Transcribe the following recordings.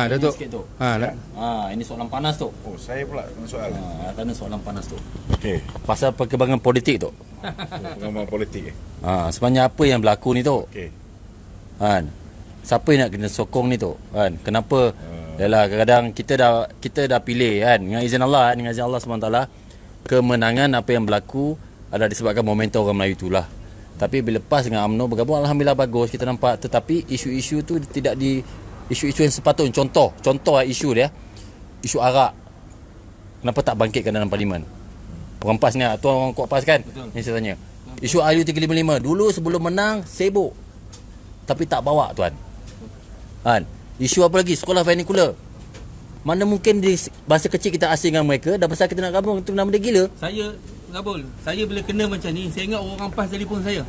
Datuk. Sikit tu. Nak. Ini soalan panas tu. Oh, saya pula dengan soal. Tanya soalan panas tu. Okey. Pasal perkembangan politik tu. Pengamal politik. Sebenarnya apa yang berlaku ni tu? Okey. Kan. Siapa yang nak kena sokong ni tu? Kan. Kenapa? Yalah, kadang-kadang kita dah pilih kan, dengan izin Allah, dengan izin Allah SWT, kemenangan apa yang berlaku adalah disebabkan momentum orang Melayu itulah. Tapi bila lepas dengan UMNO bergabung, alhamdulillah bagus kita nampak. Tetapi isu-isu tu tidak di isu-isu yang sepatutnya. Contoh isu dia, isu arak. Kenapa tak bangkitkan dalam parlimen? Orang PAS ni, tuan orang kuat PAS kan? Betul. Ni saya tanya. Isu RU 355 dulu sebelum menang sibuk. Tapi tak bawa tuan. Kan? Isu apa lagi? Sekolah vernacular. Mana mungkin di masa kecil kita asing dengan mereka, dah pasal kita nak gabung, itu nama dia gila. Saya Gabul, saya bila kena macam ni, saya ingat orang PAS telefon saya.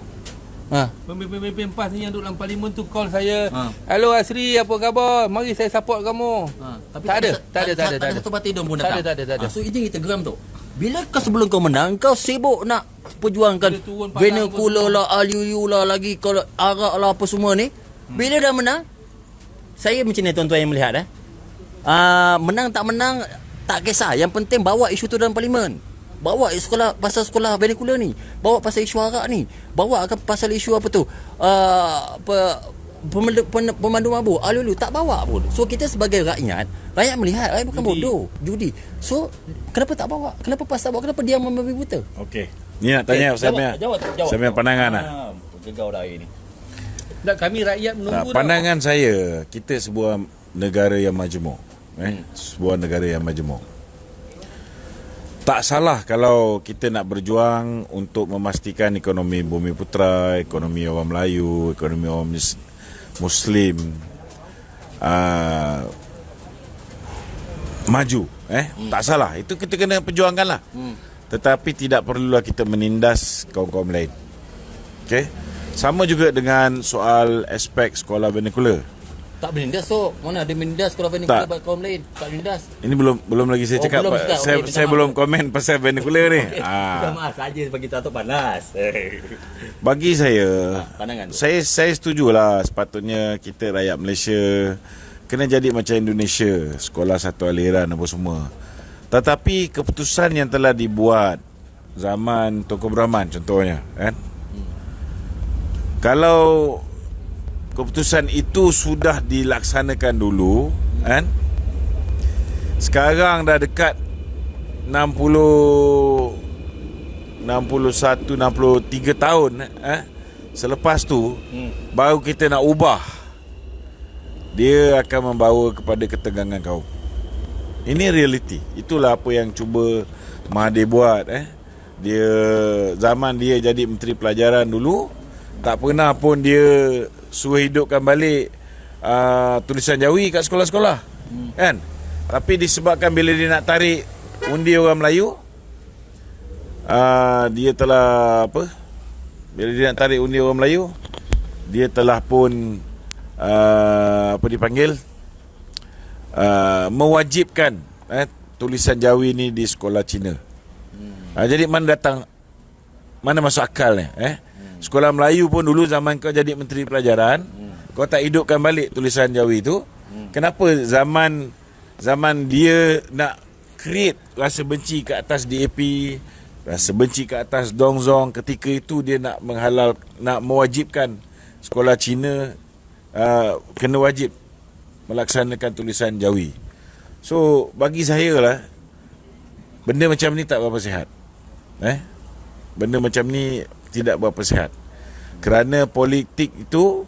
Pemimpin PAS ni yang duduk dalam parlimen tu call saya. Hello Asri, apa khabar? Mari saya support kamu. Tapi Tak ada. Satu parti dia pun datang. Tak ada. So ini kita geram tu. Bila kau sebelum kau menang, kau sibuk nak perjuangkan vernacular lah, aliu lah, lagi kalau arak lah apa semua ni. Bila dah menang, saya macam ni tuan-tuan yang melihat menang tak menang tak kisah. Yang penting bawa isu tu dalam parlimen. Bawa pasal sekolah vernacular ni, bawa pasal isu arak ni, bawa pasal isu apa tu, pemandu mabuk, alulu tak bawa pun. So kita sebagai rakyat melihat, rakyat bukan bodoh, judi. So kenapa tak bawa? Kenapa PAS tak bawa? Kenapa diam membabi buta? Okey. Ni nak tanya saya punya pandangan lah. Gegau dah air ni. Tak, kami rakyat menunggu. Pandangan saya, kita sebuah negara yang majmuk. Sebuah negara yang majmuk. Tak salah kalau kita nak berjuang untuk memastikan ekonomi Bumi Putra, ekonomi orang Melayu, ekonomi orang Muslim maju. Tak salah. Itu kita kena perjuangkan lah. Tetapi tidak perlulah kita menindas kaum-kaum lain. Okay? Sama juga dengan soal aspek sekolah vernacular. Tak menindas tu. Mana ada menindas sekolah vernacular buat kaum lain? Tak menindas. Ini belum lagi saya cakap. Saya belum komen pasal vernacular ni. Minta maaf saja bagi Datuk panas. Bagi saya, pandangan tu. Saya setujulah sepatutnya kita rakyat Malaysia kena jadi macam Indonesia, sekolah satu aliran apa semua. Tetapi keputusan yang telah dibuat zaman Tunku Abdul Rahman contohnya, kan? Kalau keputusan itu sudah dilaksanakan dulu, kan? Sekarang dah dekat 61, 63 tahun, selepas tu baru kita nak ubah. Dia akan membawa kepada ketegangan kaum. Ini realiti. Itulah apa yang cuba Mahathir buat. Dia zaman dia jadi Menteri Pelajaran dulu, tak pernah pun dia suruh hidupkan balik tulisan Jawi kat sekolah-sekolah, kan? Tapi disebabkan bila dia nak tarik undi orang Melayu, dia telah bila dia nak tarik undi orang Melayu, dia telah pun mewajibkan tulisan Jawi ni di sekolah Cina. Jadi mana masuk akal ni? Sekolah Melayu pun dulu zaman kau jadi Menteri Pelajaran, kau tak hidupkan balik tulisan Jawi tu. Kenapa zaman dia nak create rasa benci ke atas DAP, rasa benci ke atas Dong Zong, ketika itu dia nak mewajibkan sekolah Cina kena wajib melaksanakan tulisan Jawi. So bagi saya lah, benda macam ni tak berapa sihat. Benda macam ni tidak berapa sihat. Kerana politik itu,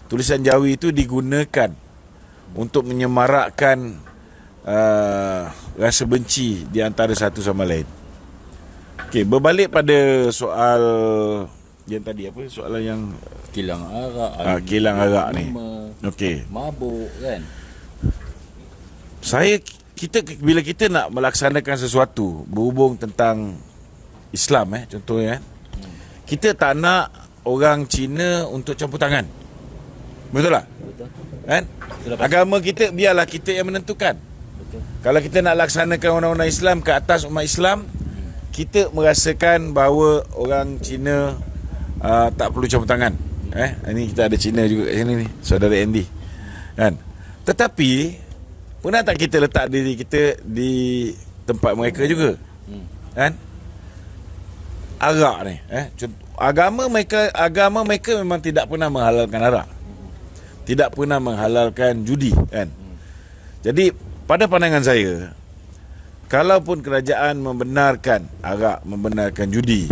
tulisan Jawi itu digunakan untuk menyemarakkan rasa benci di antara satu sama lain. Okey, berbalik pada soal yang tadi, apa soalan yang kilang arak, kilang arak ni. Okey, mabuk kan. Bila kita nak melaksanakan sesuatu berhubung tentang Islam, contohnya, kita tak nak orang Cina untuk campur tangan. Betul tak? Betul. Kan? Agama kita biarlah kita yang menentukan. Betul. Kalau kita nak laksanakan undang-undang Islam ke atas umat Islam, kita merasakan bahawa orang Cina tak perlu campur tangan. Ini kita ada Cina juga kat sini ni, saudara Andy. Kan? Tetapi Pernah tak kita letak diri kita di tempat mereka juga? Kan? Arak ni, agama mereka memang tidak pernah menghalalkan arak. Tidak pernah menghalalkan judi, kan? Jadi pada pandangan saya, kalaupun kerajaan membenarkan arak, membenarkan judi,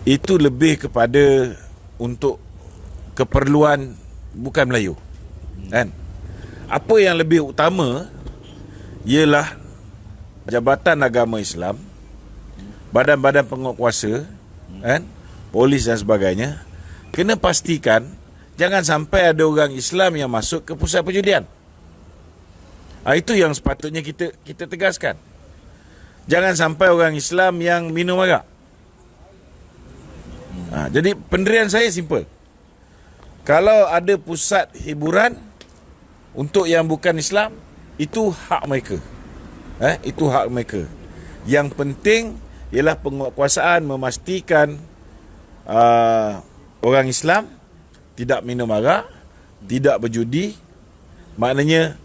itu lebih kepada untuk keperluan bukan Melayu, kan? Apa yang lebih utama ialah Jabatan Agama Islam, badan-badan penguatkuasa, kan, polis dan sebagainya, kena pastikan jangan sampai ada orang Islam yang masuk ke pusat perjudian. Itu yang sepatutnya kita tegaskan. Jangan sampai orang Islam yang minum arak. Jadi pendirian saya simple. Kalau ada pusat hiburan untuk yang bukan Islam, itu hak mereka. Itu hak mereka. Yang penting ialah penguatkuasaan memastikan orang Islam tidak minum arak, tidak berjudi. Maknanya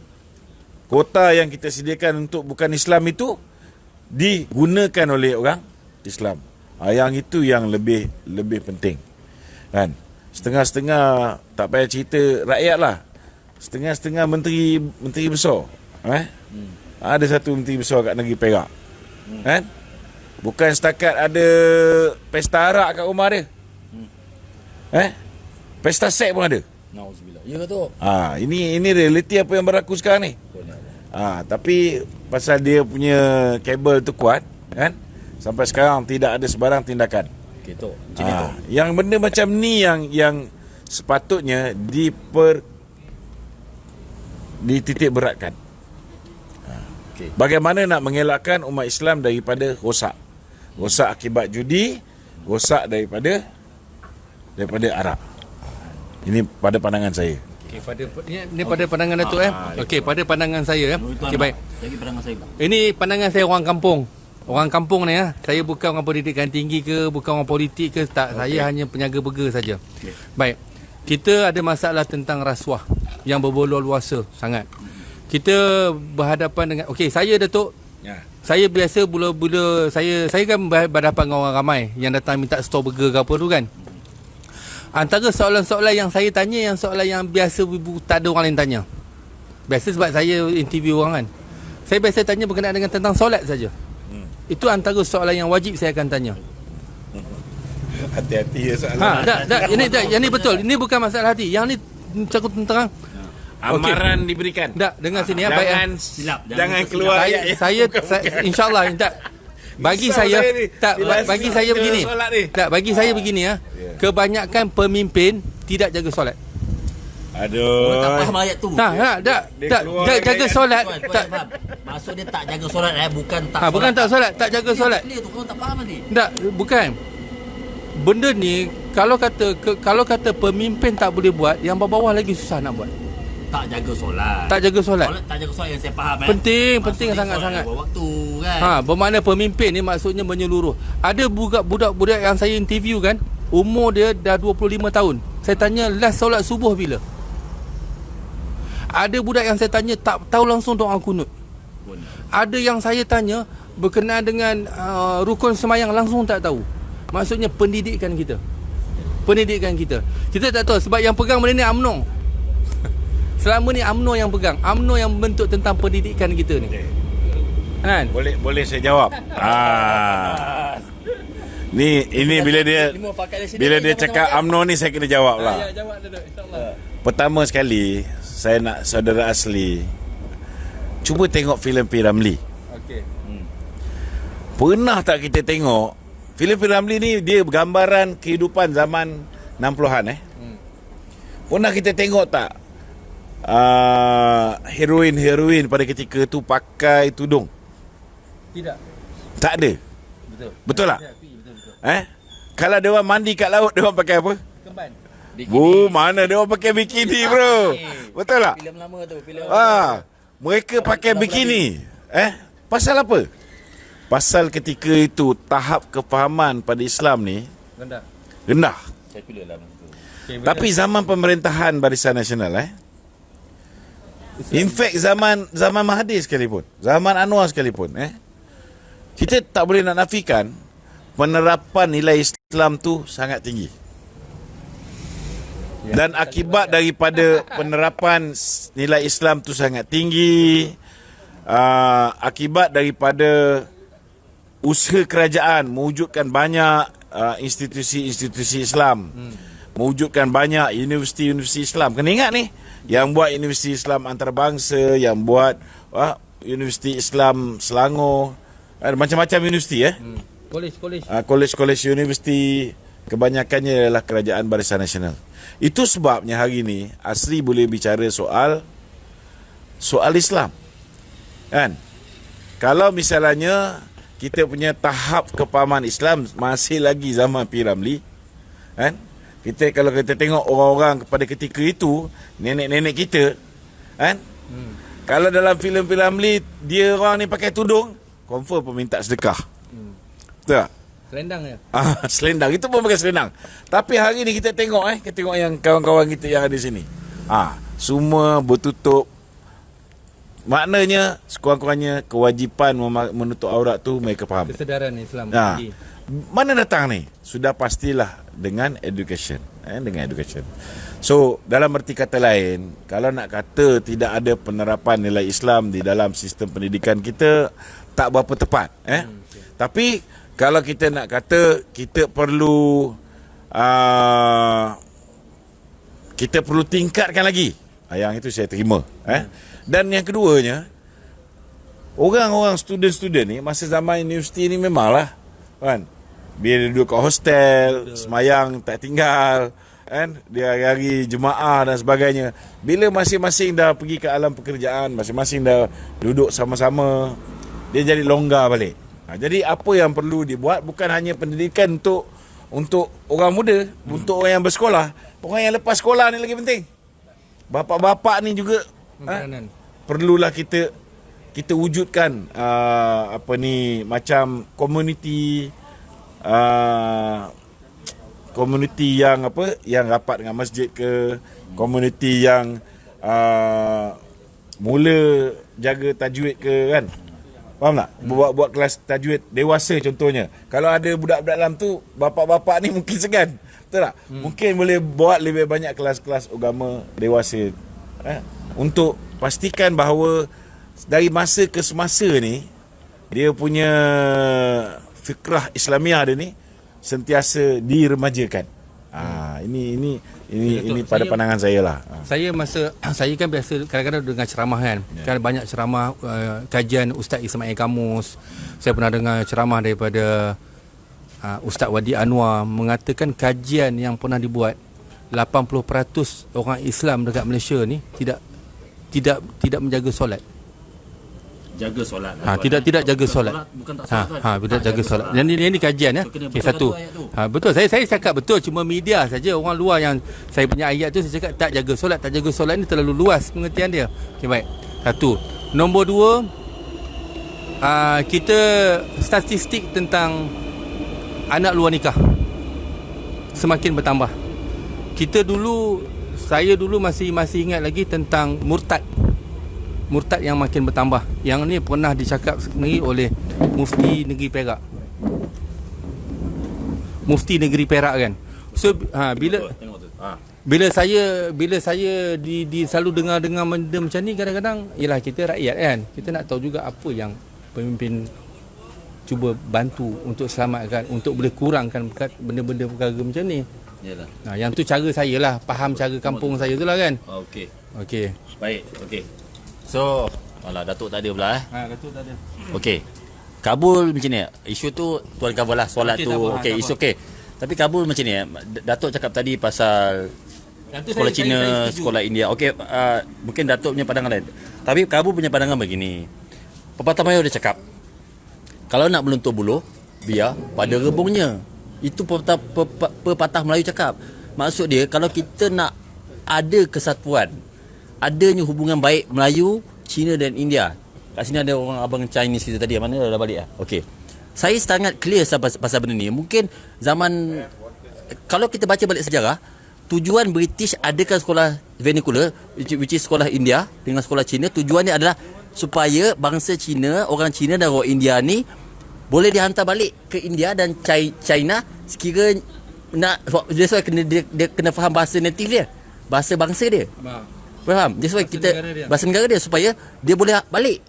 kota yang kita sediakan untuk bukan Islam itu digunakan oleh orang Islam. Yang itu yang lebih penting, kan? Setengah-setengah tak payah cerita rakyat lah. Setengah-setengah menteri besar, ada satu menteri besar kat negeri Perak, kan? Bukan setakat ada pesta arak kat rumah dia, pesta seks pun ada. Nauzubillah. Ya ke tu? Ini realiti apa yang berlaku sekarang ni. Tapi pasal dia punya kabel tu kuat, kan? Sampai sekarang tidak ada sebarang tindakan. Okey tu. Macam ni tu. Yang benda macam ni yang sepatutnya dititik beratkan. Okey. Bagaimana nak mengelakkan umat Islam daripada rosak. Rosak akibat judi, rosak daripada arak. Ini pada pandangan saya. Okey, pada pandangan Datuk Okey, pada pandangan saya Okey, baik. Lagi pandangan saya. Ini pandangan saya orang kampung. Orang kampung ni saya bukan orang pendidikan tinggi ke, bukan orang politik ke, tak. Saya hanya penjaga burger saja. Baik. Kita ada masalah tentang rasuah yang berbolor luasa sangat. Kita berhadapan dengan saya Datuk. Saya biasa bila saya kan berhadapan dengan orang ramai yang datang minta store burger ke apa tu kan. Antara soalan-soalan yang saya tanya, yang soalan yang biasa tak ada orang lain tanya. Biasa sebab saya interview orang kan. Saya biasa tanya berkenaan dengan tentang solat saja. Itu antara soalan yang wajib saya akan tanya. Hati-hati ya soalan. Ini betul. Ini bukan masalah hati. Yang ni cakap tentang amaran diberikan. Tak, dengar sini jangan, baik. Silap. Jangan keluar. Saya insya-Allah tak. Bagi saya begini. Tak, bagi saya begini Kebanyakan pemimpin tidak jaga solat. Aduh. Tak faham ayat tu. Tak, jaga solat. Tak. Maksud dia tak jaga solat bukan tak solat. Bukan tak solat, tak jaga solat. Clear tu kau tak faham nanti. Tak, bukan. Benda ni kalau kata pemimpin tak boleh buat, yang bawah lagi susah nak buat. Tak jaga solat. Tak jaga solat. Tak jaga solat yang saya faham Penting sangat-sangat. Waktu kan. Bermakna pemimpin ni maksudnya menyeluruh. Ada budak-budak yang saya interview kan, umur dia dah 25 tahun. Saya tanya last solat subuh bila? Ada budak yang saya tanya tak tahu langsung doa kunut. Ada yang saya tanya berkenaan dengan rukun semayang langsung tak tahu. Maksudnya pendidikan kita. Kita tak tahu sebab yang pegang benda ni UMNO. Selama ni UMNO yang pegang. UMNO yang membentuk tentang pendidikan kita ni. Kan? Boleh saya jawab. Ini bila dia cakap UMNO ni saya kena jawab lah. Ya, jawab dulu insya-Allah. Pertama sekali saya nak saudara asli cuba tengok filem P. Ramlee. Okey. Pernah tak kita tengok filem P. Ramlee ni dia gambaran kehidupan zaman 60-an Pernah kita tengok tak heroin pada ketika tu pakai tudung? Tidak. Tak ada. Betul tak? Betul. Kalau dia orang mandi kat laut, dia orang pakai apa? Kemban. Mana dia orang pakai bikini, bro? Betul tak? Filem lama tu, Mereka pakai bikini. Pasal apa? Pasal ketika itu tahap kefahaman pada Islam ni rendah. Sekular lah. Tapi zaman pemerintahan Barisan Nasional In fact zaman Mahathir sekalipun, zaman Anwar sekalipun, kita tak boleh nak nafikan penerapan nilai Islam tu sangat tinggi. Dan akibat daripada penerapan nilai Islam tu sangat tinggi, akibat daripada usaha kerajaan mewujudkan banyak institusi-institusi Islam, mewujudkan banyak universiti-universiti Islam. Kena ingat ni, yang buat universiti Islam antarabangsa, yang buat universiti Islam Selangor, macam-macam universiti kolej universiti, kebanyakannya adalah kerajaan Barisan Nasional. Itu sebabnya hari ni Asri boleh bicara soal Islam, kan? Kalau misalnya kita punya tahap kepahaman Islam masih lagi zaman P. Ramlee, kan? Kalau kita tengok orang-orang pada ketika itu, nenek-nenek kita, kan? Kalau dalam filem P. Ramlee, dia orang ni pakai tudung, confirm peminta sedekah. Betul tak? Selendang ya. Selendang, itu pun pakai selendang. Tapi hari ni kita tengok kita tengok yang kawan-kawan kita yang ada sini. Semua bertutup. Maknanya sekurang-kurangnya kewajipan menutup aurat tu mereka faham. Kesedaran Islam. Mana datang ni? Sudah pastilah dengan education, dengan education. So, dalam erti kata lain, kalau nak kata tidak ada penerapan nilai Islam di dalam sistem pendidikan kita, tak berapa tepat, Tapi kalau kita nak kata kita perlu tingkatkan lagi, yang itu saya terima, Dan yang keduanya, orang-orang student-student ni masa zaman universiti ni memanglah, kan, bila duduk kat hostel, semayang tak tinggal, kan, dia hari-hari jemaah dan sebagainya. Bila masing-masing dah pergi ke alam pekerjaan, masing-masing dah duduk sama-sama, dia jadi longgar balik. Jadi apa yang perlu dibuat bukan hanya pendidikan untuk orang muda, untuk orang yang bersekolah, orang yang lepas sekolah ni lagi penting. Bapak-bapak ni juga perlulah kita wujudkan macam komuniti yang yang rapat dengan masjid ke, komuniti yang mula jaga tajwid ke, kan? Faham tak? Buat kelas tajwid dewasa contohnya. Kalau ada budak-budak dalam tu, bapak-bapak ni mungkin segan. Betul tak? Mungkin boleh buat lebih banyak kelas-kelas agama dewasa. Untuk pastikan bahawa dari masa ke semasa ni, dia punya fikrah Islamiah dia ni sentiasa diremajakan. Ini pada pandangan saya lah. Saya kan biasa kadang-kadang dengar ceramah kan. Kan banyak ceramah kajian Ustaz Ismail Kamus. Saya pernah dengar ceramah daripada Ustaz Wadi Anwar mengatakan kajian yang pernah dibuat 80% orang Islam dekat Malaysia ni tidak menjaga solat. Jaga solat. Tidak jaga solat. Bukan tak solat. Tidak jaga solat. Dan ini kajian ya. Okay, satu. Betul. Saya cakap betul, cuma media saja orang luar yang saya punya ayat tu saya cakap tak jaga solat. Tak jaga solat ni terlalu luas pengertian dia. Okey, baik. Satu. Nombor dua, kita statistik tentang anak luar nikah semakin bertambah. Saya dulu masih ingat lagi tentang murtad yang makin bertambah. Yang ni pernah dicakap sendiri oleh Mufti Negeri Perak. Mufti Negeri Perak kan. So bila saya selalu dengar benda macam ni, kadang-kadang ialah kita rakyat kan, kita nak tahu juga apa yang pemimpin cuba bantu untuk selamatkan, untuk boleh kurangkan benda-benda perkara macam ni. Yalah. Yang tu cara saya lah, faham cara kampung saya tu lah kan. Okey. Baik, okey. So, Datuk tak ada pula Datuk tak ada. Okey. Kabul macam ni. Isu tu tuan cover lah, solat tu. Okey, isu okey. Tapi Kabul macam ni. Datuk cakap tadi pasal sekolah Cina, sekolah India. Okey, mungkin Datuk punya pandangan lain. Tapi Kabul punya pandangan begini. Pepatah Melayu dia cakap, kalau nak meluntur buluh, biar pada rebungnya. Itu pepatah Melayu cakap. Maksud dia, kalau kita nak ada kesatuan, adanya hubungan baik Melayu, Cina dan India. Kat sini ada orang abang Chinese kita tadi. Mana dah balik Okey. Saya sangat clear pasal benda ni. Mungkin zaman, kalau kita baca balik sejarah, tujuan British adakan sekolah vernacular, which is sekolah India dengan sekolah Cina, tujuannya adalah supaya bangsa Cina, orang Cina dan orang India ni boleh dihantar balik ke India dan China sekira nak, that's why dia kena faham bahasa native dia, bahasa bangsa dia. Faham? That's why kita bahasa negara dia supaya dia boleh balik.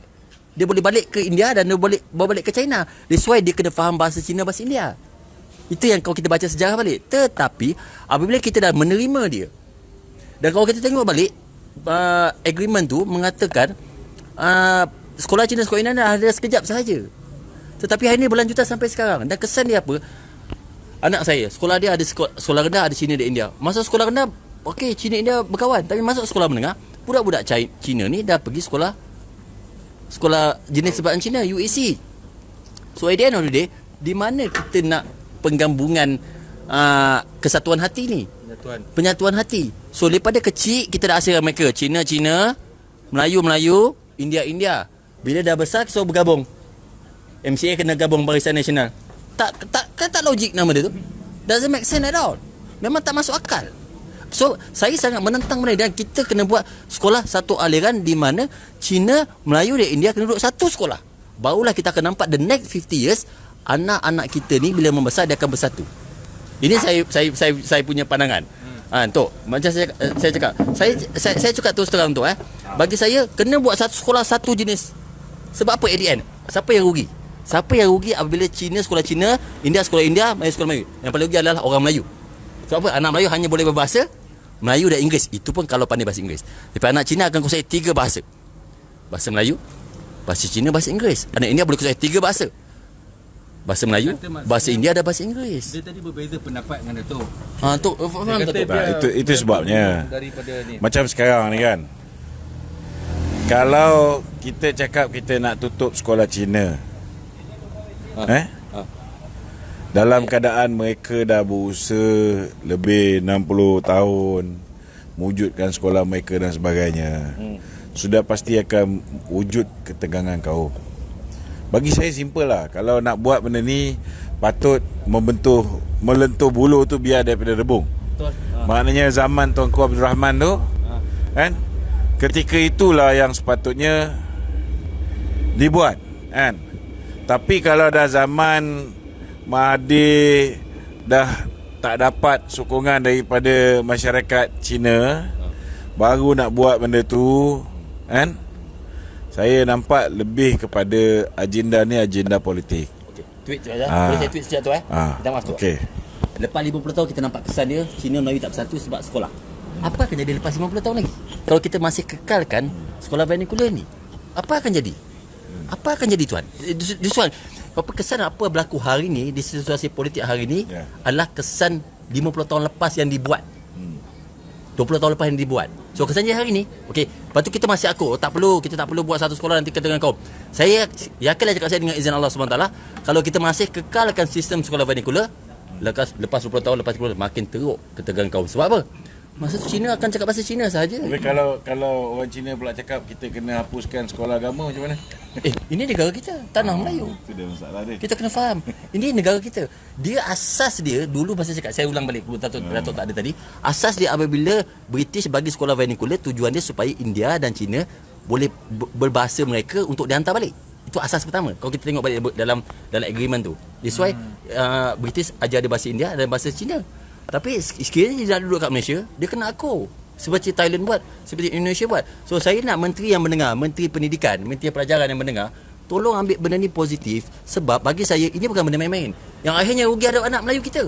Dia boleh balik ke India dan dia boleh bawa balik ke China. That's why dia kena faham bahasa Cina, bahasa India. Itu yang kalau kita baca sejarah balik. Tetapi apabila kita dah menerima dia, dan kalau kita tengok balik agreement tu mengatakan sekolah Cina, sekolah India ada sekejap sahaja. Tetapi hari ni berlanjutan sampai sekarang. Dan kesan dia apa? Anak saya, sekolah dia ada sekolah rendah, ada Cina dan India. Masuk sekolah rendah, okey, Cina India berkawan. Tapi masuk sekolah menengah, budak-budak Cina ni dah pergi sekolah jenis sebabkan Cina, UAC. So at the end of the day, di mana kita nak penggabungan kesatuan hati ni? Penyatuan hati. So daripada kecil kita dah asingkan mereka Cina, Melayu, India. Bila dah besar kita bergabung. MCA kena gabung Barisan Nasional. Tak logik nama dia tu. Doesn't make sense at all. Memang tak masuk akal. So saya sangat menentang benda, dan kita kena buat sekolah satu aliran di mana Cina, Melayu dan India kena duduk satu sekolah. Barulah kita akan nampak the next 50 years anak-anak kita ni bila membesar dia akan bersatu. Ini saya punya pandangan. Tok, macam saya cakap. Saya cakap terus terang tu bagi saya kena buat satu sekolah satu jenis. Sebab apa at the end? Siapa yang rugi? Siapa yang rugi apabila Cina sekolah Cina, India sekolah India, Melayu sekolah Melayu? Yang paling rugi adalah orang Melayu. Sebab apa? Anak Melayu hanya boleh berbahasa Melayu dan Inggeris. Itu pun kalau pandai bahasa Inggeris. Tapi anak Cina akan kuasai 3 bahasa. Bahasa Melayu, bahasa Cina, bahasa Inggeris. Anak India boleh kuasai 3 bahasa. Bahasa Melayu, bahasa India dan bahasa Inggeris. Dia tadi berbeza pendapat dengan Dato'. Tok, faham tak Tok? Itu sebabnya. Daripada ni. Macam sekarang ni kan, kalau kita cakap kita nak tutup sekolah Cina, dalam keadaan mereka dah berusaha lebih 60 tahun mewujudkan sekolah mereka dan sebagainya, sudah pasti akan wujud ketegangan kaum. Bagi saya simple lah. Kalau nak buat benda ni, patut melentuh bulu tu biar daripada rebung. Maknanya zaman Tuanku Abdul Rahman tu, kan, ketika itulah yang sepatutnya dibuat, kan. Tapi kalau dah zaman Mahathir dah tak dapat sokongan daripada masyarakat Cina, baru nak buat benda tu, kan, saya nampak lebih kepada agenda ni agenda politik. Okey, tweet je aja. Boleh saya tweet sekejap tu Kita masuk. Okey. Lepas 50 tahun kita nampak kesan dia Cina, Melayu tak bersatu sebab sekolah. Apa akan jadi lepas 50 tahun lagi? Kalau kita masih kekalkan sekolah vernacular ni, apa akan jadi? Apa akan jadi tuan? Soal apa kesan apa berlaku hari ni di situasi politik hari ni adalah kesan 50 tahun lepas yang dibuat. 20 tahun lepas yang dibuat. So kesan je hari ni, okey, lepas tu kita masih kita tak perlu buat satu sekolah nanti kita dengan kaum. Saya yakinlah cakap saya dengan izin Allah SWT, kalau kita masih kekalkan sistem sekolah vernacular, lepas 20 tahun lepas 10 makin teruk ketegangan kaum. Sebab apa? Masa tu Cina akan cakap bahasa Cina sahaja. Tapi kalau orang Cina pula cakap kita kena hapuskan sekolah agama, macam mana? Ini negara kita, tanah Melayu. Itu dia masalah dia. Kita kena faham. Ini negara kita. Dia asas dia dulu masa cakap, saya ulang balik Datuk tak ada tadi. Asas dia apabila British bagi sekolah vernacular, tujuan dia supaya India dan Cina boleh berbahasa mereka untuk dihantar balik. Itu asas pertama. Kalau kita tengok balik dalam agreement tu. That's why British ajar dia bahasa India dan bahasa Cina. Tapi sekiranya dia nak duduk kat Malaysia, dia kena akur. Seperti Thailand buat, seperti Indonesia buat. So saya nak menteri yang mendengar, menteri pendidikan, menteri pelajaran yang mendengar, tolong ambil benda ni positif. Sebab bagi saya ini bukan benda main-main. Yang akhirnya rugi ada anak Melayu kita.